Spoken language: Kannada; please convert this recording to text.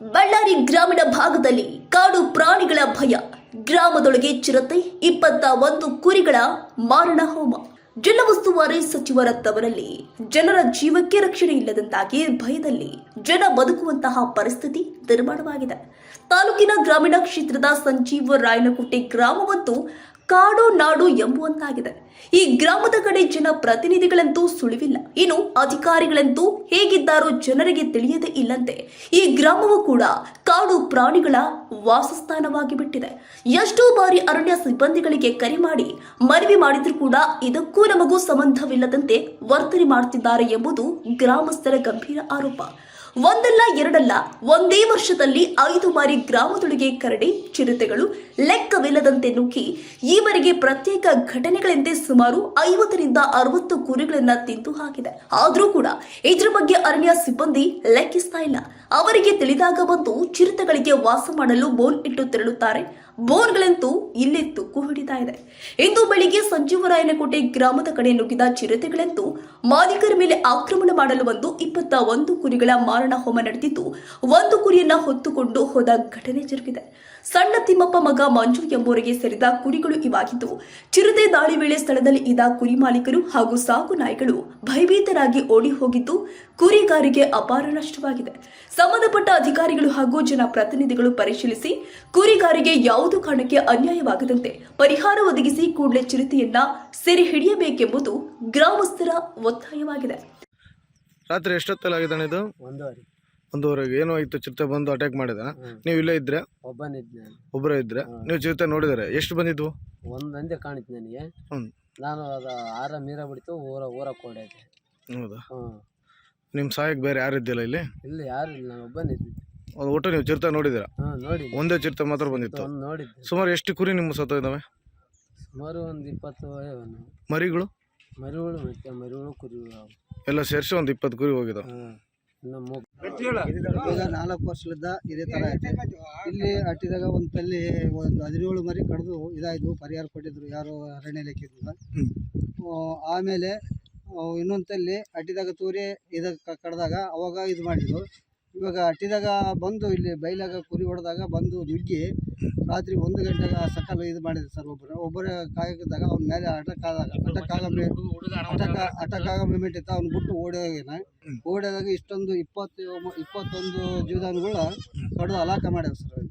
ಬಳ್ಳಾರಿ ಗ್ರಾಮೀಣ ಭಾಗದಲ್ಲಿ ಕಾಡು ಪ್ರಾಣಿಗಳ ಭಯ. ಗ್ರಾಮದೊಳಗೆ ಚಿರತೆ, 21 ಕುರಿಗಳ ಮಾರಣ ಹೋಮ. ಜಿಲ್ಲಾ ಉಸ್ತುವಾರಿ ಸಚಿವರ ತವರಲ್ಲಿ ಜನರ ಜೀವಕ್ಕೆ ರಕ್ಷಣೆ ಇಲ್ಲದಂತಾಗಿ ಭಯದಲ್ಲಿ ಜನ ಬದುಕುವಂತಹ ಪರಿಸ್ಥಿತಿ ನಿರ್ಮಾಣವಾಗಿದೆ. ತಾಲೂಕಿನ ಗ್ರಾಮೀಣ ಕ್ಷೇತ್ರದ ಸಂಜೀವ ರಾಯನಕುಂಟೆ ಗ್ರಾಮವಂತೂ ಕಾಡು ನಾಡು ಎಂಬುವಂತಾಗಿದೆ. ಈ ಗ್ರಾಮದ ಕಡೆ ಜನ ಪ್ರತಿನಿಧಿಗಳಂತೂ ಸುಳಿವಿಲ್ಲ, ಇನ್ನು ಅಧಿಕಾರಿಗಳಂತೂ ಹೇಗಿದ್ದಾರೋ ಜನರಿಗೆ ತಿಳಿಯದೇ ಇಲ್ಲಂತೆ. ಈ ಗ್ರಾಮವು ಕೂಡ ಕಾಡು ಪ್ರಾಣಿಗಳ ವಾಸಸ್ಥಾನವಾಗಿ ಬಿಟ್ಟಿದೆ. ಎಷ್ಟೋ ಬಾರಿ ಅರಣ್ಯ ಸಿಬ್ಬಂದಿಗಳಿಗೆ ಕರೆ ಮಾಡಿ ಮನವಿ ಮಾಡಿದ್ರೂ ಕೂಡ ಇದಕ್ಕೂ ನಮಗೂ ಸಂಬಂಧವಿಲ್ಲದಂತೆ ವರ್ತನೆ ಮಾಡುತ್ತಿದ್ದಾರೆ ಎಂಬುದು ಗ್ರಾಮಸ್ಥರ ಗಂಭೀರ ಆರೋಪ. ಒಂದಲ್ಲ ಎರಡಲ್ಲ, ಒಂದೇ ವರ್ಷದಲ್ಲಿ 5 ಬಾರಿ ಗ್ರಾಮದೊಳಗೆ ಕರಡಿ, ಚಿರತೆಗಳು ಲೆಕ್ಕವಿಲ್ಲದಂತೆ ನುಗ್ಗಿ ಈವರೆಗೆ ಪ್ರತ್ಯೇಕ ಘಟನೆಗಳಂತೆ ಸುಮಾರು 50ರಿಂದ 60 ಕುರಿಗಳನ್ನ ತಿಂದು ಹಾಕಿದೆ. ಆದರೂ ಕೂಡ ಇದರ ಬಗ್ಗೆ ಅರಣ್ಯ ಸಿಬ್ಬಂದಿ ಲೆಕ್ಕಿಸ್ತಾ ಇಲ್ಲ. ಅವರಿಗೆ ತಿಳಿದಾಗ ಬಂದು ಚಿರತೆಗಳಿಗೆ ವಾಸ ಮಾಡಲು ಬೋನ್ ಇಟ್ಟು ತೆರಳುತ್ತಾರೆ. ಬೋನ್ಗಳಂತೂ ಇಲ್ಲೇ ತುಕ್ಕು ಹಿಡಿತಾ ಇದೆ. ಇಂದು ಬೆಳಿಗ್ಗೆ ಸಂಜೀವರಾಯನಕೋಟೆ ಗ್ರಾಮದ ಕಡೆ ನುಗ್ಗಿದ ಚಿರತೆಗಳಂತೂ ಮಾಲೀಕರ ಮೇಲೆ ಆಕ್ರಮಣ ಮಾಡಲು ಬಂದು 21 ಕುರಿಗಳ ಮಾರಣ ಹೋಮ ನಡೆದಿದ್ದು, 1 ಕುರಿಯನ್ನ ಹೊತ್ತುಕೊಂಡು ಹೋದ ಘಟನೆ ಜರುಗಿದೆ. ಸಣ್ಣ ತಿಮ್ಮಪ್ಪ ಮಗ ಮಂಜು ಎಂಬುವರಿಗೆ ಸೇರಿದ ಕುರಿಗಳು ಇವಾಗಿದ್ದು, ಚಿರತೆ ದಾಳಿ ವೇಳೆ ಸ್ಥಳದಲ್ಲಿ ಇದ್ದ ಕುರಿ ಮಾಲೀಕರು ಹಾಗೂ ಸಾಕು ನಾಯಿಗಳು ಭಯಭೀತರಾಗಿ ಓಡಿ ಹೋಗಿದ್ದು, ಕುರಿಗಾರಿಗೆ ಅಪಾರ ನಷ್ಟವಾಗಿದೆ. ಸಂಬಂಧಪಟ್ಟ ಅಧಿಕಾರಿಗಳು ಹಾಗೂ ಜನಪ್ರತಿನಿಧಿಗಳು ಪರಿಶೀಲಿಸಿ ಕುರಿಗಾರಿಗೆ ಯಾವುದೇ ಕಾರಣಕ್ಕೆ ಅನ್ಯಾಯವಾಗದಂತೆ ಪರಿಹಾರ ಒದಗಿಸಿ ಕೂಡಲೇ ಚಿರತೆಯನ್ನ ಸೆರೆ ಹಿಡಿಯಬೇಕೆಂಬುದು ಗ್ರಾಮಸ್ಥರ ಒತ್ತಾಯವಾಗಿದೆ. ರಾತ್ರಿ ಎಷ್ಟೊತ್ತಲ್ಲಾಗಿದ್ದಾನೆ ಇದು? 1:30 ಏನೋ ಆಯ್ತು, ಚಿರತೆ ಬಂದು ಅಟ್ಯಾಕ್ ಮಾಡಿದ. ನೀವು ಇಲ್ಲೇ ಇದ್ರೆ? ಒಬ್ಬರೇ ಇದ್ರೆ. ನೀವು ಚಿರತೆ ನೋಡಿದಾರೆ? ಎಷ್ಟು ಬಂದಿದ್ವು? ಒಂದೇ ಕಾಣಿತ್ತು ನನಗೆ. ನಾನು ಅದು ಆರ ಮೀರ ಬಿಡ್ತು, ಊರ ಕೋಡೆ. ಹೌದಾ? ನಿಮ್ಮ ಸಹಾಯಕ್ಕೆ ಬೇರೆ ಯಾರು ಇದ್ದಿಲ್ಲ ಇಲ್ಲಿ? ಇಲ್ಲಿ ಯಾರು ಇಲ್ಲ, ನಾನು ಒಬ್ಬನಿದ್ದೆ. ಒಟ್ಟು ನೀವು ಚಿರತೆ ನೋಡಿದಿರ? ನೋಡಿ. ಒಂದೇ ಚಿರತೆ ಮಾತ್ರ ಬಂದಿತ್ತು? ನೋಡಿದ್ದೆ. ಸುಮಾರು ಎಷ್ಟು ಕುರಿ ನಿಮ್ಮ ಸತ್ತ ಇದಾವೆ? ಸುಮಾರು ಒಂದು 20 ಮರಿಗಳು ಮತ್ತೆ ಮರಿಗಳು ಕುರಿಗಳು ಎಲ್ಲ ಸೇರಿಸಿ ಒಂದು 20 ಕುರಿ ಹೋಗಿದಾವೆ. ಈಗ 4 ವರ್ಷದಿಂದ ಇದೇ ಥರ ಐತೆ. ಇಲ್ಲಿ ಅಟ್ಟಿದಾಗ ಒಂದು ತಲ್ಲಿ ಒಂದು 17 ಮರಿ ಕಡ್ದು ಇದಾಯಿತು, ಪರಿಹಾರ ಕೊಟ್ಟಿದ್ರು ಯಾರು ಅರಣ್ಯ ಇಲಾಖೆಯಿಂದ. ಆಮೇಲೆ ಇನ್ನೊಂದು ತಲ್ಲಿ ಅಟ್ಟಿದಾಗ ತೂರಿ ಇದಕ್ಕೆ ಕಡ್ದಾಗ ಅವಾಗ ಇದು ಮಾಡಿದ್ರು. ಇವಾಗ ಅಟ್ಟಿದಾಗ ಬಂದು ಇಲ್ಲಿ ಬೈಲಾಗ ಕುರಿ ಹೊಡೆದಾಗ ಬಂದು ನುಗ್ಗಿ ರಾತ್ರಿ 1 ಗಂಟೆಗೆ ಸಕಾಲ ಇದು ಮಾಡಿದ್ರು ಸರ್. ಒಬ್ಬರ ಕಾಯಕಿದ್ದಾಗ ಅವ್ನ ಮೇಲೆ ಅಟಕ್ ಆಗೋ ಮೂಮೆಂಟ್ ಇತ್ತು. ಅವ್ನು ಬಿಟ್ಟು ಓಡಿದಾಗ ಇಷ್ಟೊಂದು 21 ಜೀವದಾನುಗಳು ಕಡ್ದು ಹಲಾಕ ಮಾಡ್ಯಾವ ಸರ್.